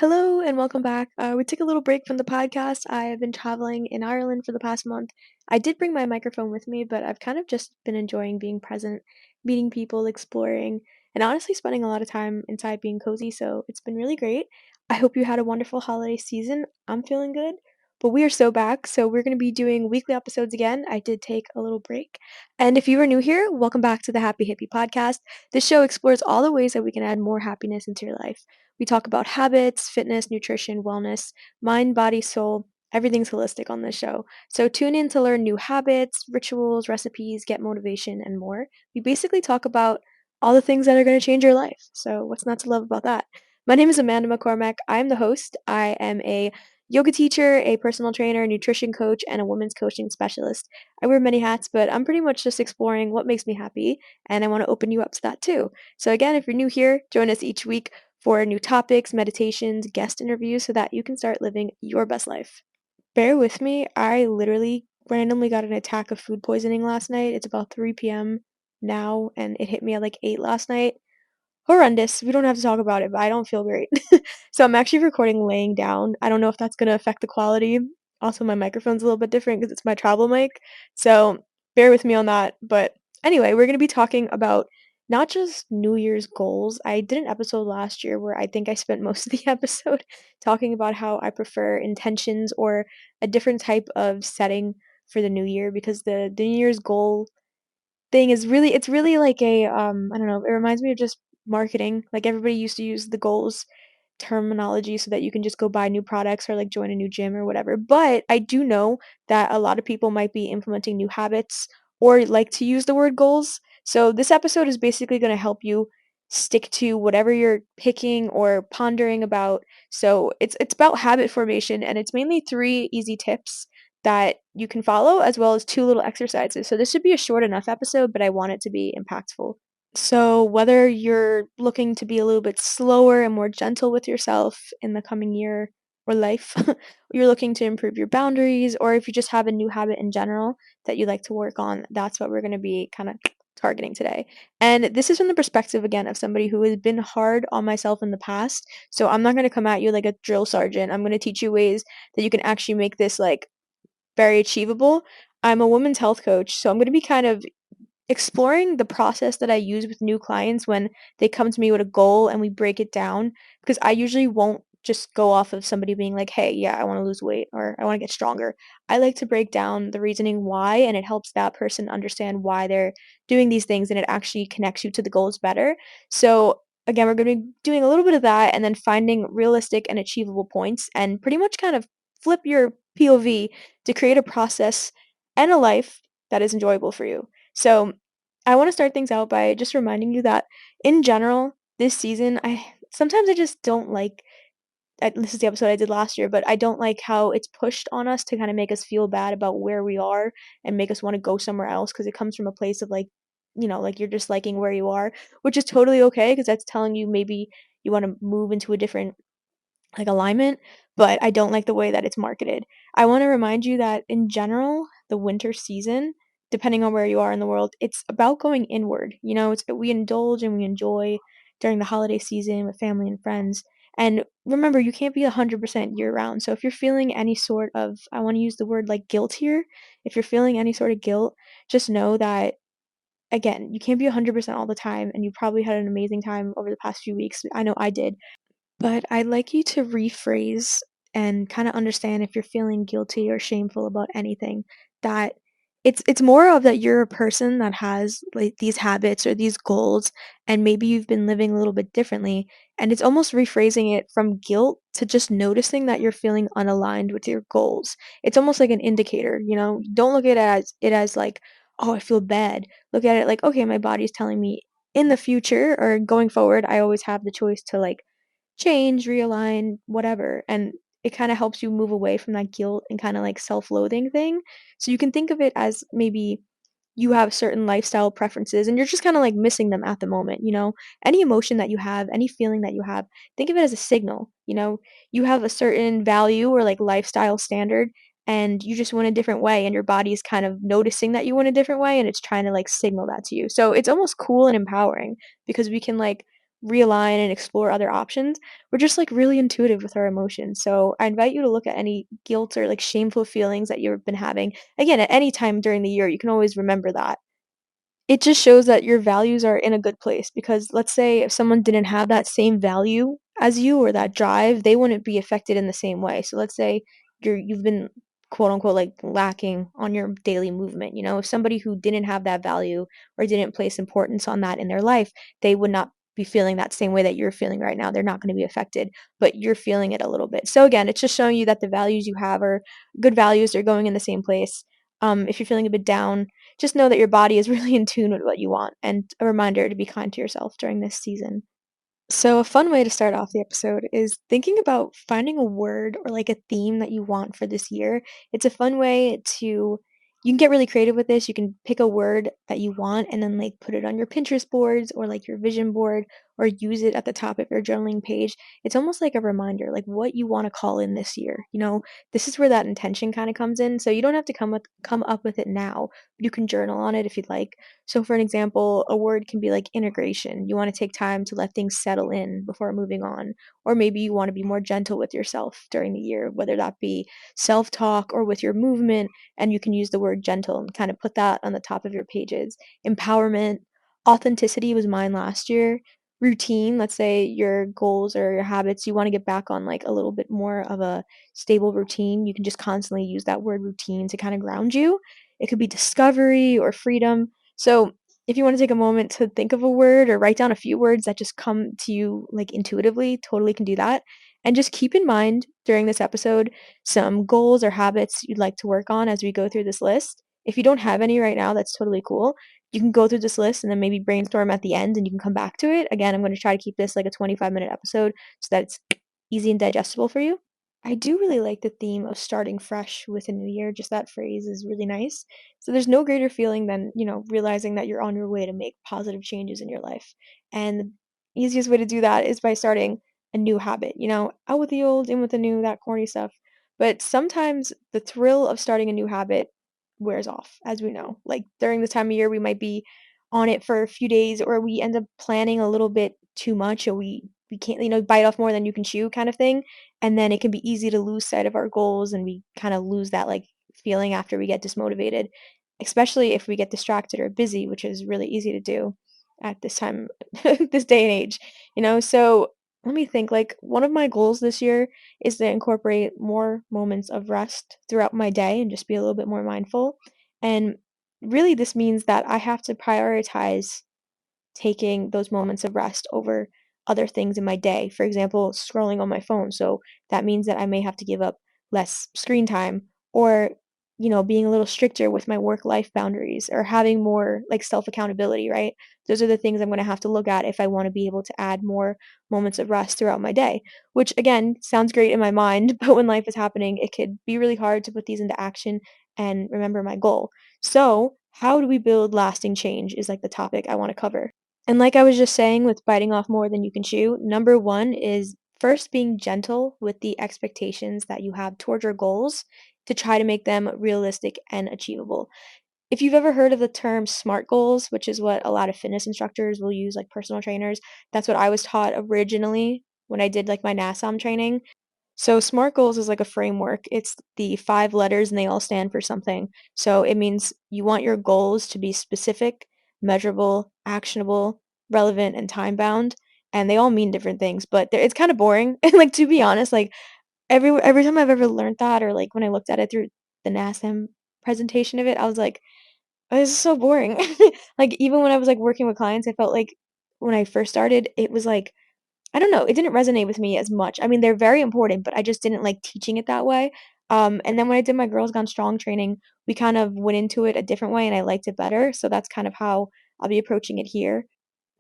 Hello and welcome back. We took a little break from the podcast. I have been traveling in Ireland for the past month. I did bring my microphone with me, but I've kind of just been enjoying being present, meeting people, exploring, and honestly spending a lot of time inside being cozy. So it's been really great. I hope you had a wonderful holiday season. I'm feeling good. But we are so back, so we're going to be doing weekly episodes again. I did take a little break. And if you are new here, welcome back to the Happy Hippie podcast. This show explores all the ways that we can add more happiness into your life. We talk about habits, fitness, nutrition, wellness, mind, body, soul. Everything's holistic on this show. So tune in to learn new habits, rituals, recipes, get motivation, and more. We basically talk about all the things that are going to change your life. So what's not to love about that? My name is Amanda McCormack. I'm the host. I am a yoga teacher, a personal trainer, nutrition coach, and a women's coaching specialist. I wear many hats, but I'm pretty much just exploring what makes me happy, and I want to open you up to that too. So again, if you're new here, join us each week for new topics, meditations, guest interviews so that you can start living your best life. Bear with me, I literally randomly got an attack of food poisoning last night. It's about 3 p.m. now, and it hit me at like 8 last night. Horrendous. We don't have to talk about it, but I don't feel great. So I'm actually recording laying down. I don't know if that's going to affect the quality. Also, my microphone's a little bit different because it's my travel mic. So bear with me on that. But anyway, we're going to be talking about not just New Year's goals. I did an episode last year where I think I spent most of the episode talking about how I prefer intentions or a different type of setting for the new year because the New Year's goal thing is really it's really like a I don't know, it reminds me of just marketing. Like everybody used to use the goals terminology so that you can just go buy new products or like join a new gym or whatever. But I do know that a lot of people might be implementing new habits or like to use the word goals. So this episode is basically going to help you stick to whatever you're picking or pondering about. So it's about habit formation and it's mainly 3 easy tips that you can follow as well as 2 little exercises. So this should be a short enough episode, but I want it to be impactful. So, whether you're looking to be a little bit slower and more gentle with yourself in the coming year or life, you're looking to improve your boundaries, or if you just have a new habit in general that you like to work on, that's what we're going to be kind of targeting today. And this is from the perspective, again, of somebody who has been hard on myself in the past. So, I'm not going to come at you like a drill sergeant. I'm going to teach you ways that you can actually make this like very achievable. I'm a women's health coach, so I'm going to be kind of exploring the process that I use with new clients when they come to me with a goal and we break it down because I usually won't just go off of somebody being like, "Hey, yeah, I want to lose weight or I want to get stronger." I like to break down the reasoning why and it helps that person understand why they're doing these things and it actually connects you to the goals better. So, again, we're going to be doing a little bit of that and then finding realistic and achievable points and pretty much kind of flip your POV to create a process and a life that is enjoyable for you. So, I want to start things out by just reminding you that in general, this season, I just don't like this is the episode I did last year, but I don't like how it's pushed on us to kind of make us feel bad about where we are and make us want to go somewhere else because it comes from a place of like, like you're just liking where you are, which is totally okay because that's telling you maybe you want to move into a different like alignment, but I don't like the way that it's marketed. I want to remind you that in general, the winter season, depending on where you are in the world, it's about going inward. It's we indulge and we enjoy during the holiday season with family and friends. And remember, you can't be 100% year round. So if you're feeling any sort of, I want to use the word like guilt here, if you're feeling any sort of guilt, just know that again, you can't be 100% all the time and you probably had an amazing time over the past few weeks. I know I did. But I'd like you to rephrase and kind of understand if you're feeling guilty or shameful about anything, that it's more of that you're a person that has like these habits or these goals and maybe you've been living a little bit differently and it's almost rephrasing it from guilt to just noticing that you're feeling unaligned with your goals. It's almost like an indicator. Don't look at it as like, oh, I feel bad. Look at it like, okay, my body's telling me in the future or going forward, I always have the choice to like change, realign, whatever. And it kind of helps you move away from that guilt and kind of like self loathing thing. So you can think of it as maybe you have certain lifestyle preferences and you're just kind of like missing them at the moment. Any emotion that you have, any feeling that you have, think of it as a signal. You have a certain value or like lifestyle standard and you just went a different way and your body is kind of noticing that you went a different way and it's trying to like signal that to you. So it's almost cool and empowering because we can like realign and explore other options, we're just like really intuitive with our emotions. So I invite you to look at any guilt or like shameful feelings that you've been having. Again, at any time during the year, you can always remember that. It just shows that your values are in a good place because let's say if someone didn't have that same value as you or that drive, they wouldn't be affected in the same way. So let's say you've been quote unquote like lacking on your daily movement. If somebody who didn't have that value or didn't place importance on that in their life, they would not be feeling that same way that you're feeling right now. They're not going to be affected, but you're feeling it a little bit. So again, it's just showing you that the values you have are good values, they're going in the same place. If you're feeling a bit down, just know that your body is really in tune with what you want, and a reminder to be kind to yourself during this season. So, a fun way to start off the episode is thinking about finding a word or like a theme that you want for this year. It's a fun way you can get really creative with this. You can pick a word that you want and then like put it on your Pinterest boards or like your vision board or use it at the top of your journaling page. It's almost like a reminder, like what you want to call in this year. This is where that intention kind of comes in. So you don't have to come up with it now. You can journal on it if you'd like. So, for an example, a word can be like integration. You want to take time to let things settle in before moving on. Or maybe you want to be more gentle with yourself during the year, whether that be self talk or with your movement. And you can use the word gentle and kind of put that on the top of your pages. Empowerment, authenticity was mine last year. Routine, let's say your goals or your habits, you want to get back on like a little bit more of a stable routine. You can just constantly use that word routine to kind of ground you. It could be discovery or freedom. So, if you want to take a moment to think of a word or write down a few words that just come to you like intuitively, totally can do that. And just keep in mind during this episode some goals or habits you'd like to work on as we go through this list. If you don't have any right now, that's totally cool. You can go through this list and then maybe brainstorm at the end and you can come back to it. Again, I'm going to try to keep this like a 25-minute episode so that it's easy and digestible for you. I do really like the theme of starting fresh with a new year. Just that phrase is really nice. So there's no greater feeling than, realizing that you're on your way to make positive changes in your life. And the easiest way to do that is by starting a new habit, out with the old, in with the new, that corny stuff. But sometimes the thrill of starting a new habit wears off, as we know. Like during this time of year, we might be on it for a few days or we end up planning a little bit too much or we can't, bite off more than you can chew kind of thing, and then it can be easy to lose sight of our goals and we kind of lose that like feeling after we get dismotivated, especially if we get distracted or busy, which is really easy to do at this time, this day and age, So let me think. Like, one of my goals this year is to incorporate more moments of rest throughout my day and just be a little bit more mindful. And really, this means that I have to prioritize taking those moments of rest over other things in my day. For example, scrolling on my phone. So that means that I may have to give up less screen time or, being a little stricter with my work life boundaries or having more like self accountability, right? Those are the things I'm going to have to look at if I want to be able to add more moments of rest throughout my day, which again sounds great in my mind, but when life is happening, it could be really hard to put these into action and remember my goal. So, how do we build lasting change is like the topic I want to cover. And like I was just saying with biting off more than you can chew, number one is first being gentle with the expectations that you have towards your goals to try to make them realistic and achievable. If you've ever heard of the term SMART goals, which is what a lot of fitness instructors will use, like personal trainers, that's what I was taught originally when I did like my NASM training. So SMART goals is like a framework. It's the 5 letters and they all stand for something. So it means you want your goals to be specific, measurable, actionable, relevant, and time bound. And they all mean different things, but it's kind of boring. And like to be honest, like every time I've ever learned that, or like when I looked at it through the NASM presentation of it, I was like, oh, this is so boring. Like even when I was like working with clients, I felt like when I first started, it was like I don't know, it didn't resonate with me as much. I mean, they're very important, but I just didn't like teaching it that way. And then when I did my Girls Gone Strong training, we kind of went into it a different way and I liked it better. So that's kind of how I'll be approaching it here.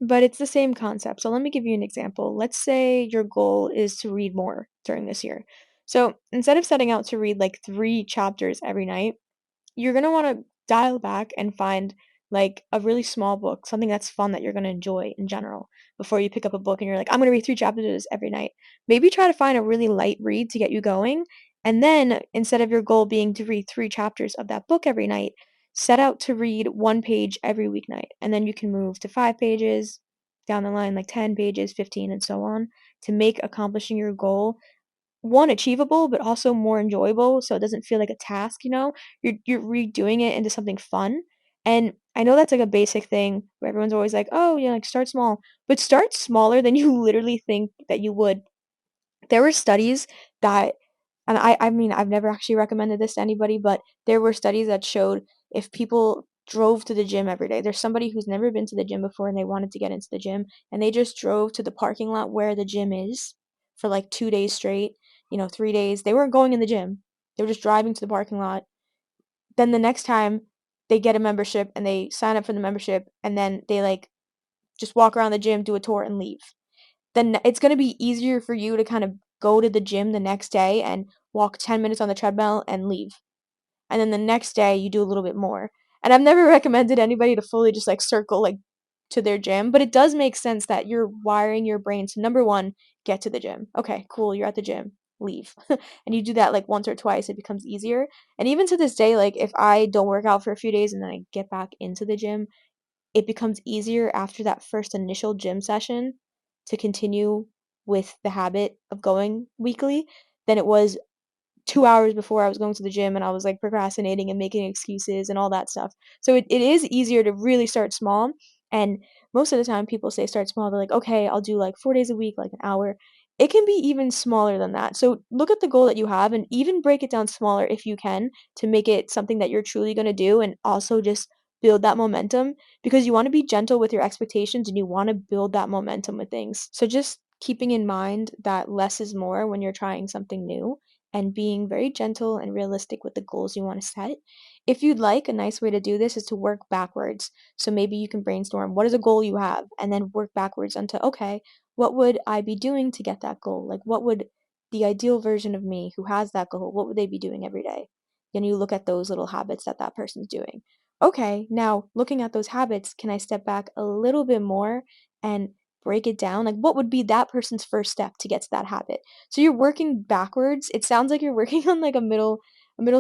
But it's the same concept. So let me give you an example. Let's say your goal is to read more during this year. So instead of setting out to read like 3 chapters every night, you're gonna wanna dial back and find, like, a really small book, something that's fun that you're gonna enjoy in general, before you pick up a book and you're like, "I'm gonna read 3 chapters every night." Maybe try to find a really light read to get you going, and then instead of your goal being to read 3 chapters of that book every night, set out to read 1 page every weeknight, and then you can move to 5 pages, down the line, like 10 pages, 15, and so on, to make accomplishing your goal one, achievable, but also more enjoyable so it doesn't feel like a task, you know? You're redoing it into something fun. And I know that's like a basic thing where everyone's always like, "Oh, yeah, like start small." But start smaller than you literally think that you would. There were studies that and I mean, I've never actually recommended this to anybody, but there were studies that showed if people drove to the gym every day. There's somebody who's never been to the gym before and they wanted to get into the gym, and they just drove to the parking lot where the gym is for like 2 days straight, 3 days. They weren't going in the gym. They were just driving to the parking lot. Then the next time they get a membership and they sign up for the membership and then they like just walk around the gym, do a tour and leave. Then it's going to be easier for you to kind of go to the gym the next day and walk 10 minutes on the treadmill and leave. And then the next day you do a little bit more. And I've never recommended anybody to fully just like circle like to their gym, but it does make sense that you're wiring your brain to number one, get to the gym. Okay, cool, you're at the gym, leave. And you do that like once or twice, it becomes easier. And even to this day, like if I don't work out for a few days and then I get back into the gym, it becomes easier after that first initial gym session to continue with the habit of going weekly than it was 2 hours before I was going to the gym and I was like procrastinating and making excuses and all that stuff. So it is easier to really start small. And most of the time people say start small. They're like, okay, I'll do like 4 days a week, like an hour. It can be even smaller than that. So look at the goal that you have and even break it down smaller if you can to make it something that you're truly going to do and also just build that momentum because you want to be gentle with your expectations and you want to build that momentum with things. So just keeping in mind that less is more when you're trying something new and being very gentle and realistic with the goals you want to set. If you'd like, a nice way to do this is to work backwards. So maybe you can brainstorm what is a goal you have and then work backwards onto, okay, what would I be doing to get that goal? Like, what would the ideal version of me who has that goal, what would they be doing every day? Then you look at those little habits that that person's doing. Okay, now looking at those habits, can I step back a little bit more and break it down? Like, what would be that person's first step to get to that habit? So you're working backwards. It sounds like you're working on like a middle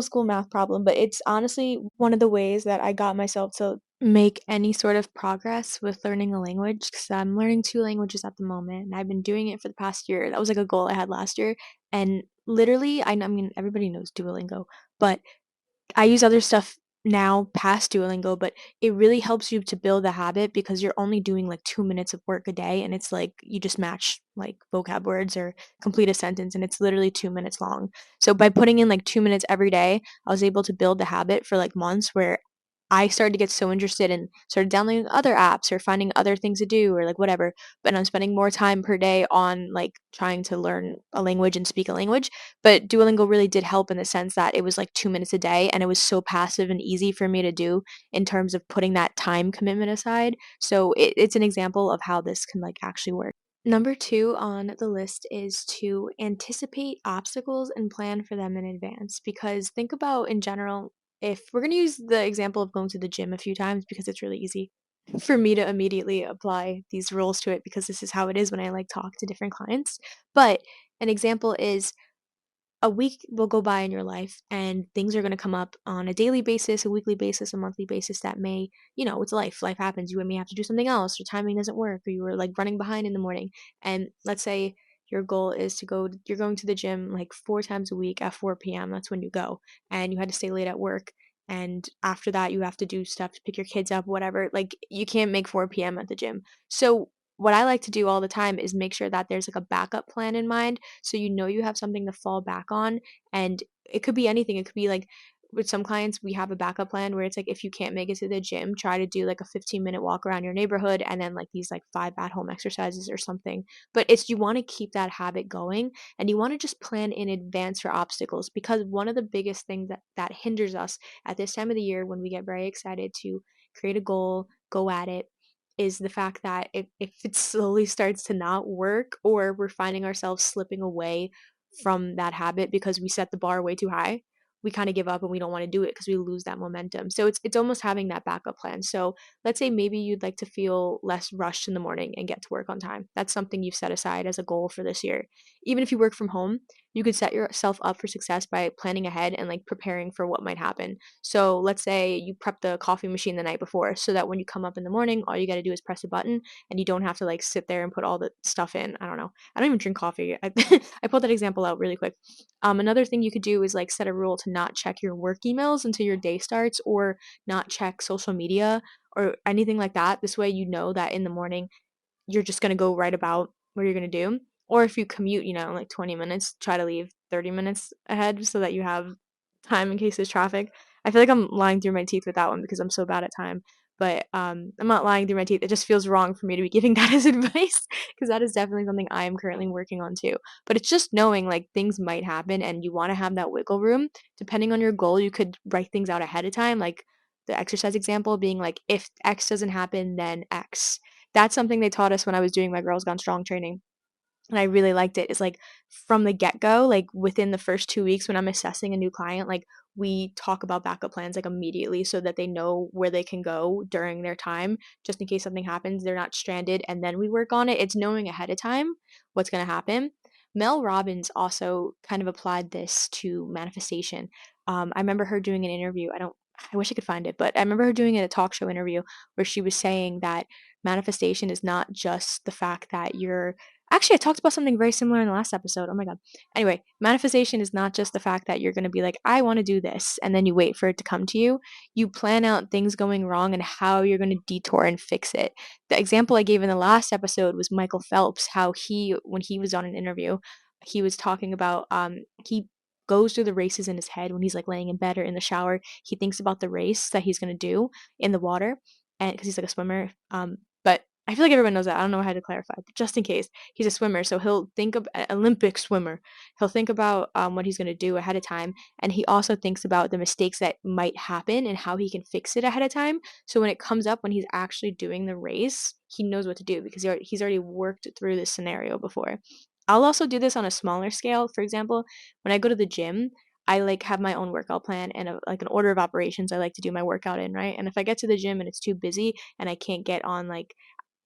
school math problem, but it's honestly one of the ways that I got myself to make any sort of progress with learning a language because I'm learning two languages at the moment and I've been doing it for the past year. That was like a goal I had last year. And literally, I mean, everybody knows Duolingo, but I use other stuff now past Duolingo, but it really helps you to build a habit because you're only doing like 2 minutes of work a day and it's like you just match like vocab words or complete a sentence and it's literally 2 minutes long. So by putting in like 2 minutes every day, I was able to build the habit for like months where I started to get so interested and started downloading other apps or finding other things to do or like whatever. But I'm spending more time per day on like trying to learn a language and speak a language. But Duolingo really did help in the sense that it was like 2 minutes a day and it was so passive and easy for me to do in terms of putting that time commitment aside. So it's an example of how this can like actually work. Number two on the list is to anticipate obstacles and plan for them in advance. Because think about in general, if we're going to use the example of going to the gym a few times because it's really easy for me to immediately apply these rules to it because this is how it is when I like talk to different clients. But an example is a week will go by in your life and things are going to come up on a daily basis, a weekly basis, a monthly basis that may, it's life. Life happens. You may have to do something else, your timing doesn't work, or you were like running behind in the morning. And let's say your goal is you're going to the gym like 4 times a week at 4 p.m. That's when you go. And you had to stay late at work. And after that, you have to do stuff to pick your kids up, whatever. Like, you can't make 4 p.m. at the gym. So, what I like to do all the time is make sure that there's like a backup plan in mind so you know you have something to fall back on. And it could be anything. It could be like with some clients we have a backup plan where it's like if you can't make it to the gym, try to do like a 15-minute walk around your neighborhood and then like these like 5 at-home exercises or something. But it's you want to keep that habit going and you want to just plan in advance for obstacles because one of the biggest things that hinders us at this time of the year when we get very excited to create a goal, go at it, is the fact that if it slowly starts to not work or we're finding ourselves slipping away from that habit because we set the bar way too high, we kind of give up and we don't want to do it because we lose that momentum. So it's almost having that backup plan. So let's say maybe you'd like to feel less rushed in the morning and get to work on time. That's something you've set aside as a goal for this year. Even if you work from home, you could set yourself up for success by planning ahead and like preparing for what might happen. So let's say you prep the coffee machine the night before so that when you come up in the morning, all you got to do is press a button and you don't have to like sit there and put all the stuff in. I don't know. I don't even drink coffee. I pulled that example out really quick. Another thing you could do is like set a rule to not check your work emails until your day starts, or not check social media or anything like that. This way, you know that in the morning you're just going to go right about what you're going to do. Or if you commute, like 20 minutes, try to leave 30 minutes ahead so that you have time in case there's traffic. I feel like I'm lying through my teeth with that one because I'm so bad at time. But I'm not lying through my teeth. It just feels wrong for me to be giving that as advice because that is definitely something I am currently working on too. But it's just knowing like things might happen and you want to have that wiggle room. Depending on your goal, you could write things out ahead of time. Like the exercise example being like, if X doesn't happen, then X. That's something they taught us when I was doing my Girls Gone Strong training, and I really liked it. Is like from the get go, like within the first 2 weeks when I'm assessing a new client, like we talk about backup plans like immediately so that they know where they can go during their time, just in case something happens, they're not stranded, and then we work on it. It's knowing ahead of time what's going to happen. Mel Robbins also kind of applied this to manifestation. I remember her doing an interview. I wish I could find it, but I remember her doing a talk show interview where she was saying that manifestation is not just the fact that you're. Actually, I talked about something very similar in the last episode. Oh my God. Anyway, manifestation is not just the fact that you're going to be like, I want to do this, and then you wait for it to come to you. You plan out things going wrong and how you're going to detour and fix it. The example I gave in the last episode was Michael Phelps, how when he was on an interview, he was talking about, he goes through the races in his head when he's like laying in bed or in the shower. He thinks about the race that he's going to do in the water, and because he's like a swimmer. But I feel like everyone knows that. I don't know how to clarify, but just in case, he's a swimmer, so he'll think of Olympic swimmer. He'll think about what he's going to do ahead of time, and he also thinks about the mistakes that might happen and how he can fix it ahead of time. So when it comes up, when he's actually doing the race, he knows what to do because he's already worked through this scenario before. I'll also do this on a smaller scale. For example, when I go to the gym, I like have my own workout plan and like an order of operations I like to do my workout in, right? And if I get to the gym and it's too busy and I can't get on like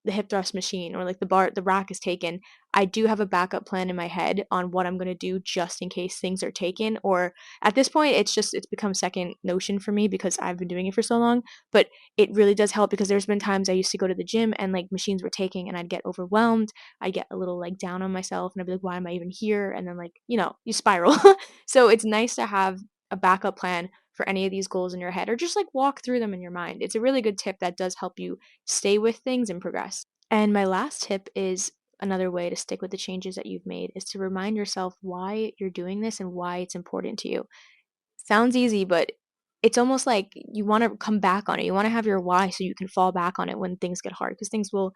the hip thrust machine or like the rack is taken, I do have a backup plan in my head on what I'm going to do just in case things are taken. Or at this point, it's become second notion for me because I've been doing it for so long. But it really does help because there's been times I used to go to the gym and like machines were taking and I'd get overwhelmed. I'd get a little like down on myself and I'd be like, why am I even here? And then like, you spiral. So it's nice to have a backup plan for any of these goals in your head or just like walk through them in your mind. It's a really good tip that does help you stay with things and progress. And my last tip is another way to stick with the changes that you've made is to remind yourself why you're doing this and why it's important to you. Sounds easy, but it's almost like you want to come back on it. You want to have your why so you can fall back on it when things get hard because things will,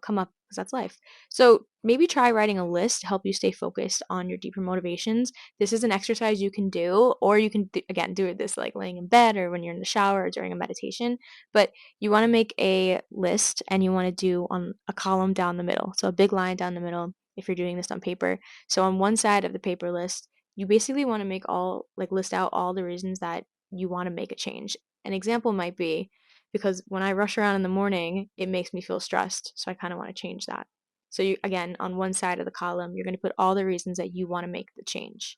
come up because that's life. So maybe try writing a list to help you stay focused on your deeper motivations. This is an exercise you can do, or you can, again, do it this like laying in bed or when you're in the shower or during a meditation. But you want to make a list and you want to do on a column down the middle. So a big line down the middle if you're doing this on paper. So on one side of the paper list, you basically want to list out all the reasons that you want to make a change. An example might be because when I rush around in the morning, it makes me feel stressed. So I kind of want to change that. So you, again, on one side of the column, you're going to put all the reasons that you want to make the change.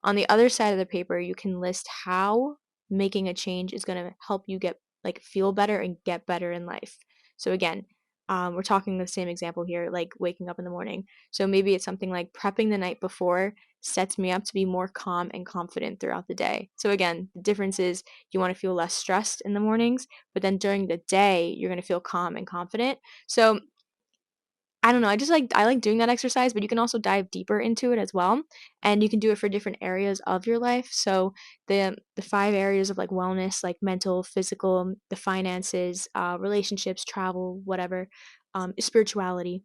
On the other side of the paper, you can list how making a change is going to help you get feel better and get better in life. So again, we're talking the same example here, like waking up in the morning. So maybe it's something like prepping the night before sets me up to be more calm and confident throughout the day. So again, the difference is you want to feel less stressed in the mornings, but then during the day, you're going to feel calm and confident. So I don't know. I like doing that exercise, but you can also dive deeper into it as well, and you can do it for different areas of your life. So the 5 areas of like wellness, like mental, physical, the finances, relationships, travel, whatever, spirituality,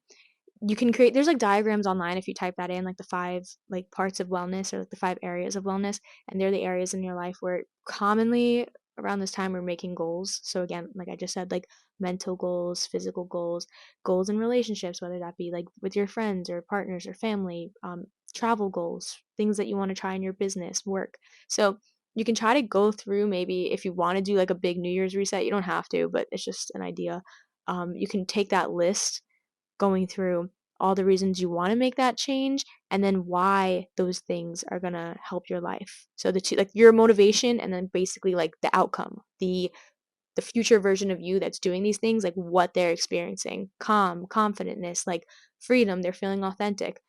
you can create there's like diagrams online if you type that in, like the 5 like parts of wellness or like the 5 areas of wellness, and they're the areas in your life where commonly around this time we're making goals. So again, like I just said, like mental goals, physical goals, goals in relationships, whether that be like with your friends or partners or family, travel goals, things that you want to try in your business, work. So you can try to go through, maybe if you want to do like a big New Year's reset, you don't have to, but it's just an idea. You can take that list, going through all the reasons you want to make that change, and then why those things are going to help your life. So the two, like your motivation, and then basically like the outcome, the future version of you that's doing these things, like what they're experiencing: calm, confidentness, like freedom, they're feeling authentic.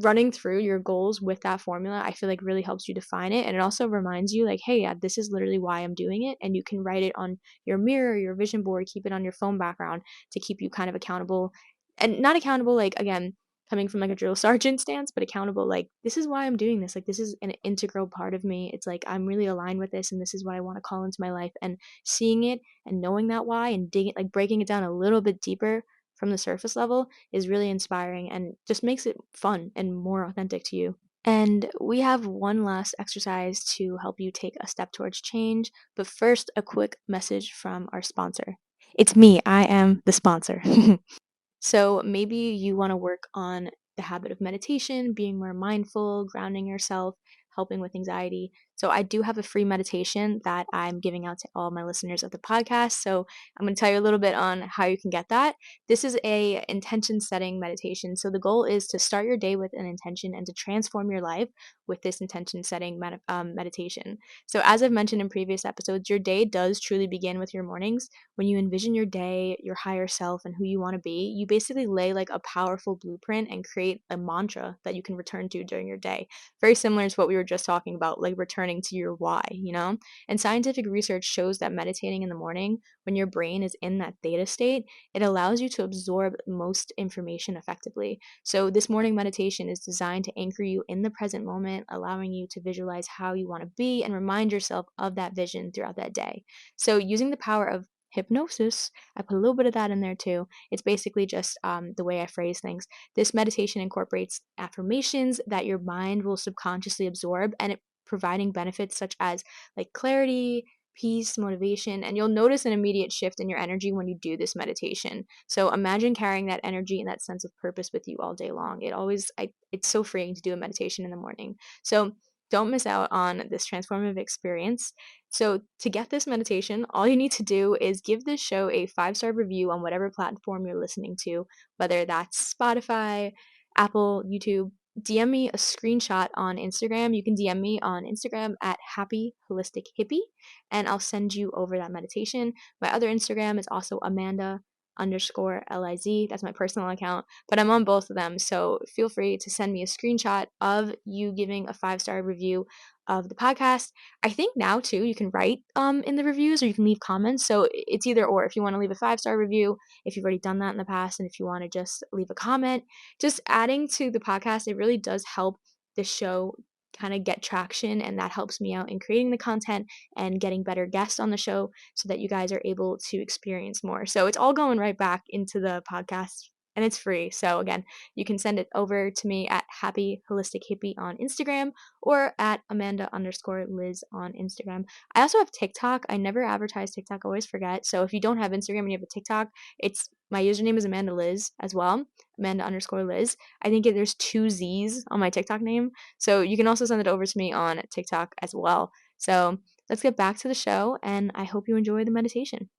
Running through your goals with that formula, I feel like really helps you define it. And it also reminds you, like, hey, yeah, this is literally why I'm doing it. And you can write it on your mirror, your vision board, keep it on your phone background to keep you kind of accountable. And not accountable, like, again, coming from like a drill sergeant stance, but accountable, like, this is why I'm doing this. Like, this is an integral part of me. It's like, I'm really aligned with this, and this is what I want to call into my life. And seeing it and knowing that why and digging, like breaking it down a little bit deeper from the surface level, is really inspiring and just makes it fun and more authentic to you. And we have one last exercise to help you take a step towards change. But first, a quick message from our sponsor. It's me, I am the sponsor. So maybe you want to work on the habit of meditation, being more mindful, grounding yourself, helping with anxiety. So I do have a free meditation that I'm giving out to all my listeners of the podcast. So I'm going to tell you a little bit on how you can get that. This is a intention setting meditation. So the goal is to start your day with an intention and to transform your life with this intention setting meditation. So as I've mentioned in previous episodes, your day does truly begin with your mornings. When you envision your day, your higher self, and who you want to be, you basically lay like a powerful blueprint and create a mantra that you can return to during your day. Very similar to what we were just talking about, like returning to your why, you know? And scientific research shows that meditating in the morning, when your brain is in that theta state, it allows you to absorb most information effectively. So this morning meditation is designed to anchor you in the present moment, allowing you to visualize how you want to be and remind yourself of that vision throughout that day. So using the power of hypnosis, I put a little bit of that in there too. It's basically just the way I phrase things. This meditation incorporates affirmations that your mind will subconsciously absorb, and it providing benefits such as like clarity, peace, motivation, and you'll notice an immediate shift in your energy when you do this meditation. So imagine carrying that energy and that sense of purpose with you all day long. It's so freeing to do a meditation in the morning. So don't miss out on this transformative experience. So, to get this meditation, all you need to do is give this show a 5-star review on whatever platform you're listening to, whether that's Spotify, Apple, YouTube. DM me a screenshot on Instagram. You can DM me on Instagram at Happy Holistic Hippie, and I'll send you over that meditation. My other Instagram is also Amanda underscore LIZ. That's my personal account, but I'm on both of them. So feel free to send me a screenshot of you giving a 5-star review of the podcast. I think now too you can write in the reviews, or you can leave comments. So it's either or. If you want to leave a 5-star review, if you've already done that in the past, and if you want to just leave a comment, just adding to the podcast, it really does help the show kind of get traction, and that helps me out in creating the content and getting better guests on the show so that you guys are able to experience more. So it's all going right back into the podcast, and it's free. So again, you can send it over to me at Happy Holistic Hippie on Instagram, or at Amanda underscore Liz on Instagram. I also have TikTok. I never advertise TikTok, I always forget. So if you don't have Instagram and you have a TikTok, it's my username is Amanda Liz as well. Amanda underscore Liz. I think there's 2 Z's on my TikTok name. So you can also send it over to me on TikTok as well. So let's get back to the show, and I hope you enjoy the meditation.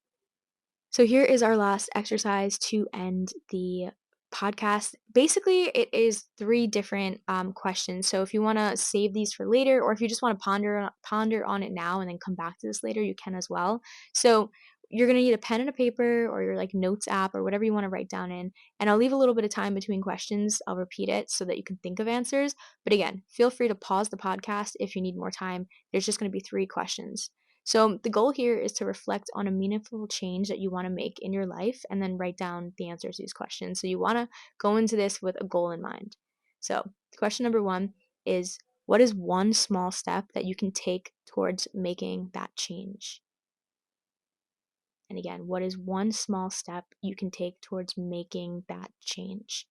So here is our last exercise to end the podcast. Basically, it is 3 different questions. So if you want to save these for later, or if you just want to ponder on it now and then come back to this later, you can as well. So you're gonna need a pen and a paper, or your like notes app, or whatever you want to write down in. And I'll leave a little bit of time between questions. I'll repeat it so that you can think of answers. But again, feel free to pause the podcast if you need more time. There's just going to be 3 questions. So the goal here is to reflect on a meaningful change that you want to make in your life, and then write down the answers to these questions. So you want to go into this with a goal in mind. So question number 1 is, what is one small step that you can take towards making that change? And again, what is one small step you can take towards making that change?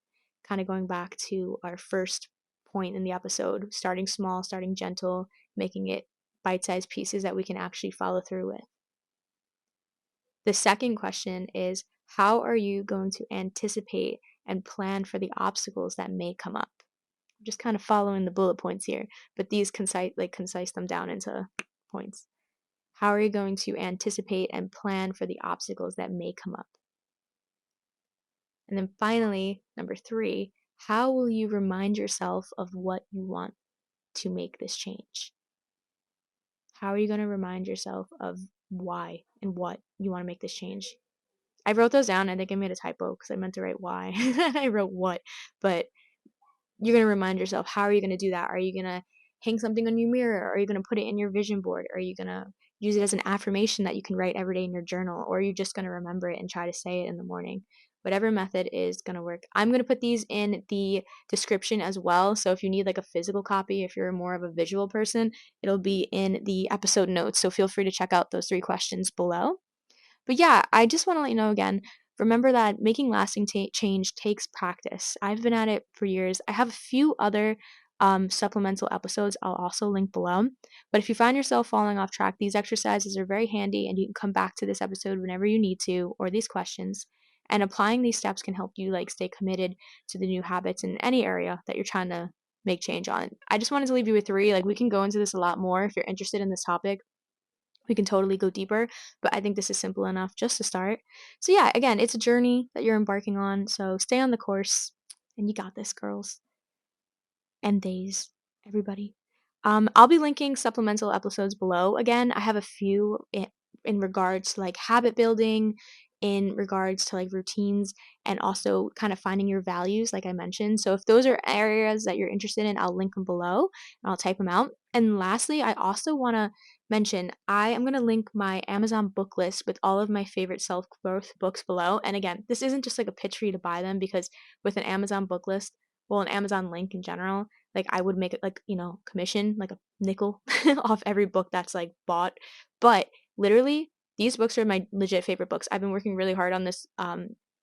Kind of going back to our first point in the episode, starting small, starting gentle, making it bite-sized pieces that we can actually follow through with. The second question is, how are you going to anticipate and plan for the obstacles that may come up? I'm just kind of following the bullet points here, but these concise them down into points? How are you going to anticipate and plan for the obstacles that may come up? And then finally, number 3, how will you remind yourself of what you want to make this change? How are you going to remind yourself of why and what you want to make this change? I wrote those down. I think I made a typo because I meant to write why. I wrote what, but you're going to remind yourself. How are you going to do that? Are you going to hang something on your mirror? Are you going to put it in your vision board? Are you going to use it as an affirmation that you can write every day in your journal? Or are you just going to remember it and try to say it in the morning? Whatever method is going to work. I'm going to put these in the description as well. So if you need like a physical copy, if you're more of a visual person, it'll be in the episode notes. So feel free to check out those 3 questions below. But yeah, I just want to let you know again, remember that making lasting change takes practice. I've been at it for years. I have a few other supplemental episodes I'll also link below. But if you find yourself falling off track, these exercises are very handy and you can come back to this episode whenever you need to, or these questions. And applying these steps can help you like stay committed to the new habits in any area that you're trying to make change on. I just wanted to leave you with 3. Like we can go into this a lot more if you're interested in this topic. We can totally go deeper, but I think this is simple enough just to start. So yeah, again, it's a journey that you're embarking on, so stay on the course and you got this, girls and theys, everybody. I'll be linking supplemental episodes below. Again, I have a few in regards to like habit building, in regards to like routines, and also kind of finding your values, like I mentioned. So if those are areas that you're interested in, I'll link them below and I'll type them out. And lastly, I also want to mention I am going to link my Amazon book list with all of my favorite self growth books below. And again, this isn't just like a pitch for you to buy them because with an Amazon book list, well, an Amazon link in general, like I would make it like, commission like a nickel off every book that's like bought. But literally, these books are my legit favorite books. I've been working really hard on this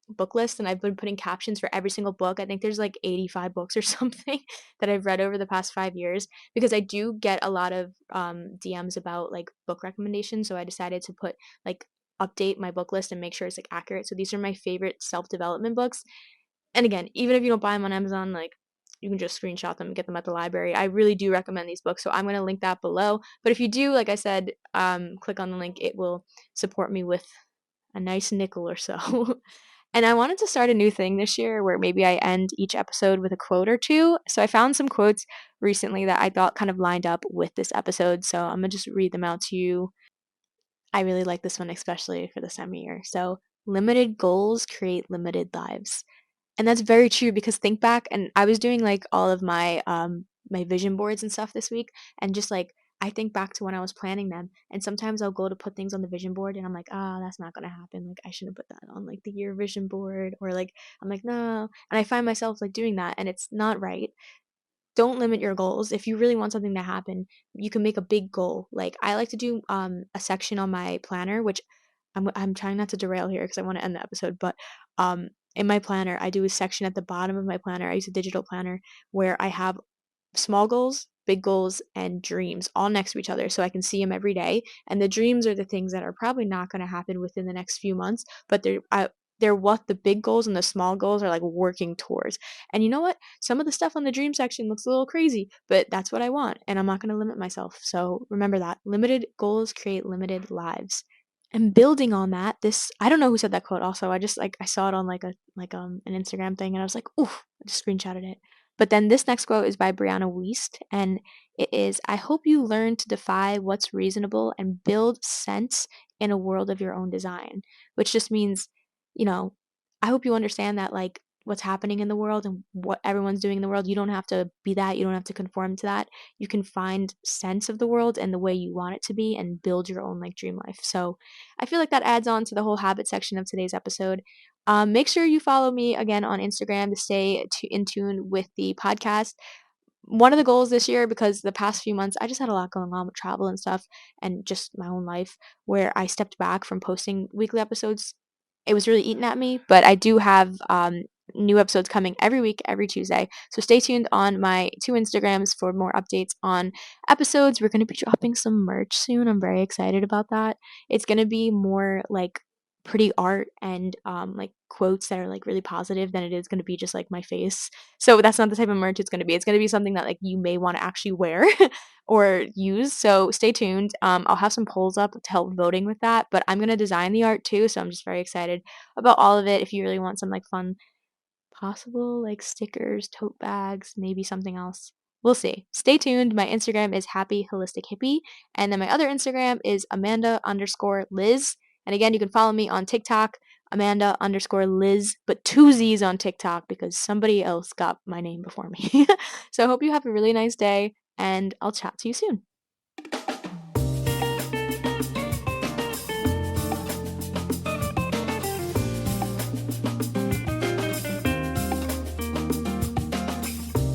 book list and I've been putting captions for every single book. I think there's like 85 books or something that I've read over the past 5 years because I do get a lot of DMs about like book recommendations. So I decided to put like update my book list and make sure it's like accurate. So these are my favorite self-development books. And again, even if you don't buy them on Amazon, like you can just screenshot them and get them at the library. I really do recommend these books. So I'm going to link that below. But if you do, like I said, click on the link. It will support me with a nice nickel or so. And I wanted to start a new thing this year where maybe I end each episode with a quote or two. So I found some quotes recently that I thought kind of lined up with this episode. So I'm going to just read them out to you. I really like this one, especially for this time of year. So, limited goals create limited lives. And that's very true because think back, and I was doing like all of my vision boards and stuff this week, and just like I think back to when I was planning them, and sometimes I'll go to put things on the vision board, and I'm like, ah, that's not gonna happen. Like I shouldn't put that on like the year vision board, or like I'm like no, and I find myself like doing that, and it's not right. Don't limit your goals. If you really want something to happen, you can make a big goal. Like I like to do a section on my planner, which I'm trying not to derail here because I want to end the episode, but in my planner, I do a section at the bottom of my planner. I use a digital planner where I have small goals, big goals, and dreams all next to each other so I can see them every day. And the dreams are the things that are probably not going to happen within the next few months, but they're what the big goals and the small goals are like working towards. And you know what? Some of the stuff on the dream section looks a little crazy, but that's what I want, and I'm not going to limit myself. So remember that limited goals create limited lives. And building on that, this I don't know who said that quote also. I just like I saw it on like an Instagram thing and I was like, "Ooh," I just screenshotted it. But then this next quote is by Brianna Wiest and it is, "I hope you learn to defy what's reasonable and build sense in a world of your own design," which just means, you know, I hope you understand that like what's happening in the world and what everyone's doing in the world, you don't have to be that, you don't have to conform to that. You can find sense of the world and the way you want it to be and build your own like dream life. So, I feel like that adds on to the whole habit section of today's episode. Make sure you follow me again on Instagram to stay in tune with the podcast. One of the goals this year, because the past few months I just had a lot going on with travel and stuff and just my own life, where I stepped back from posting weekly episodes. It was really eating at me, but I do have new episodes coming every week, every Tuesday. So stay tuned on my 2 Instagrams for more updates on episodes. We're going to be dropping some merch soon. I'm very excited about that. It's going to be more like pretty art and like quotes that are like really positive than it is going to be just like my face. So that's not the type of merch it's going to be. It's going to be something that like you may want to actually wear or use. So stay tuned. I'll have some polls up to help voting with that, but I'm going to design the art too. So I'm just very excited about all of it. If you really want some like fun possible like stickers, tote bags, maybe something else. We'll see. Stay tuned. My Instagram is Happy Holistic Hippie. And then my other Instagram is Amanda_Liz. And again, you can follow me on TikTok, Amanda_Liz, but two Z's on TikTok because somebody else got my name before me. So I hope you have a really nice day and I'll chat to you soon.